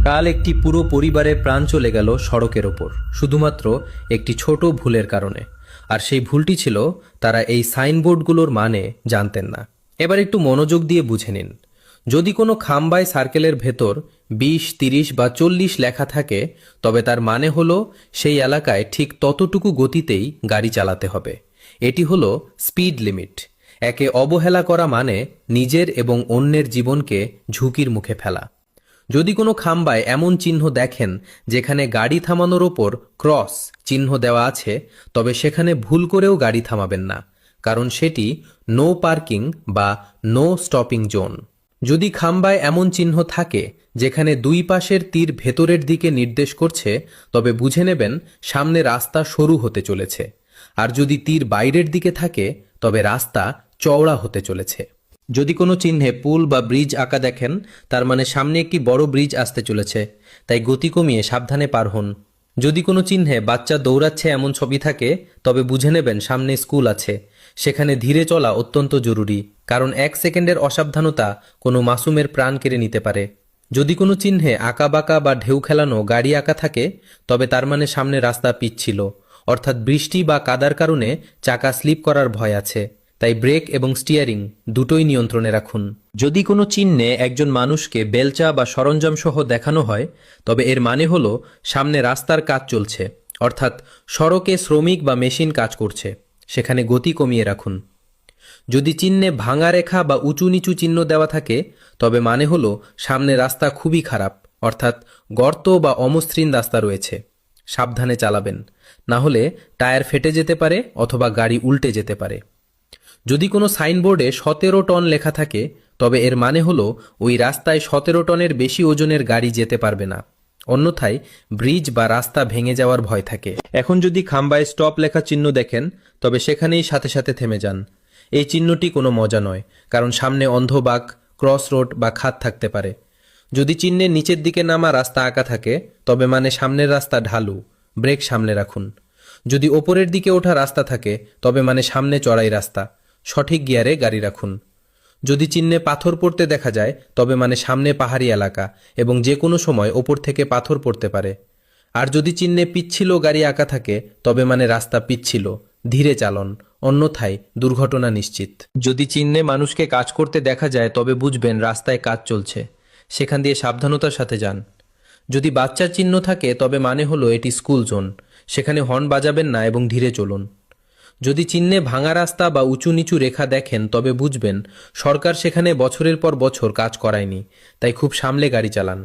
কাল একটি পুরো পরিবারের প্রাণ চলে গেল সড়কের ওপর শুধুমাত্র একটি ছোট ভুলের কারণে। আর সেই ভুলটি ছিল তারা এই সাইনবোর্ডগুলোর মানে জানতেন না। এবার একটু মনোযোগ দিয়ে বুঝে নিন। যদি কোনো খাম্বায় সার্কেলের ভেতর 20, 30 বা 40 লেখা থাকে, তবে তার মানে হলো সেই এলাকায় ঠিক ততটুকু গতিতেই গাড়ি চালাতে হবে। এটি হলো স্পিড লিমিট। একে অবহেলা করা মানে নিজের এবং অন্যের জীবনকে ঝুঁকির মুখে ফেলা। যদি কোনো খাম্বায় এমন চিহ্ন দেখেন যেখানে গাড়ি থামানোর ওপর ক্রস চিহ্ন দেওয়া আছে, তবে সেখানে ভুল করেও গাড়ি থামাবেন না, কারণ সেটি নো পার্কিং বা নো স্টপিং জোন। যদি খাম্বায় এমন চিহ্ন থাকে যেখানে দুই পাশের তীর ভেতরের দিকে নির্দেশ করছে, তবে বুঝে নেবেন সামনে রাস্তা সরু হতে চলেছে। আর যদি তীর বাইরের দিকে থাকে, তবে রাস্তা চওড়া হতে চলেছে। যদি কোনো চিহ্নে পুল বা ব্রিজ আঁকা দেখেন, তার মানে সামনে একটি বড় ব্রিজ আসতে চলেছে, তাই গতি কমিয়ে সাবধানে পার হন। যদি কোনো চিহ্নে বাচ্চা দৌড়াচ্ছে এমন ছবি থাকে, তবে বুঝে নেবেন সামনে স্কুল আছে। সেখানে ধীরে চলা অত্যন্ত জরুরি, কারণ 1 সেকেন্ডের অসাবধানতা কোনো মাসুমের প্রাণ কেড়ে নিতে পারে। যদি কোনো চিহ্নে আঁকাবাঁকা বা ঢেউ খেলানো গাড়ি আঁকা থাকে, তবে তার মানে সামনে রাস্তা পিচ্ছিল, অর্থাৎ বৃষ্টি বা কাদার কারণে চাকা স্লিপ করার ভয় আছে। তাই ব্রেক এবং স্টিয়ারিং দুটোই নিয়ন্ত্রণে রাখুন। যদি কোনো চিহ্নে একজন মানুষকে বেলচা বা সরঞ্জাম সহ দেখানো হয়, তবে এর মানে হলো সামনে রাস্তার কাজ চলছে, অর্থাৎ সড়কে শ্রমিক বা মেশিন কাজ করছে। সেখানে গতি কমিয়ে রাখুন। যদি চিহ্নে ভাঙা রেখা বা উঁচু নিচু চিহ্ন দেওয়া থাকে, তবে মানে হলো সামনে রাস্তা খুবই খারাপ, অর্থাৎ গর্ত বা অমসৃণ রাস্তা রয়েছে। সাবধানে চালাবেন, না হলে টায়ার ফেটে যেতে পারে অথবা গাড়ি উল্টে যেতে পারে। যদি কোনো সাইনবোর্ডে 17 টন লেখা থাকে, তবে এর মানে হলো ওই রাস্তায় 17 টনের বেশি ওজনের গাড়ি যেতে পারবে না, অন্যথায় ব্রিজ বা রাস্তা ভেঙে যাওয়ার ভয় থাকে। এখন যদি খাম্বায় স্টপ লেখা চিহ্ন দেখেন, তবে সেখানেই সাথে সাথে থেমে যান। এই চিহ্নটি কোনো মজা নয়, কারণ সামনে অন্ধবাগ, ক্রস রোড বা খাদ থাকতে পারে। যদি চিহ্নের নিচের দিকে নামা রাস্তা আঁকা থাকে, তবে মানে সামনের রাস্তা ঢালু, ব্রেক সামলে রাখুন। যদি ওপরের দিকে ওঠা রাস্তা থাকে, তবে মানে সামনে চড়াই রাস্তা, সঠিক গিয়ারে গাড়ি রাখুন। যদি চিহ্নে পাথর পড়তে দেখা যায়, তবে মানে সামনে পাহাড়ি এলাকা এবং যে কোনো সময় ওপর থেকে পাথর পড়তে পারে। আর যদি চিহ্নে পিচ্ছিল গাড়ি আঁকা থাকে, তবে মানে রাস্তা পিচ্ছিল, ধীরে চালন, অন্যথায় দুর্ঘটনা নিশ্চিত। যদি চিহ্নে মানুষকে কাজ করতে দেখা যায়, তবে বুঝবেন রাস্তায় কাজ চলছে, সেখান দিয়ে সাবধানতার সাথে যান। যদি বাচ্চার চিহ্ন থাকে, তবে মানে হলো এটি স্কুল জোন, সেখানে হর্ন বাজাবেন না এবং ধীরে চলুন। যদি চিহ্নে ভাঙা রাস্তা বা উঁচু নিচু রেখা দেখেন, তবে বুঝবেন সরকার সেখানে বছরের পর বছর কাজ করায়নি, তাই খুব সামলে গাড়ি চালান।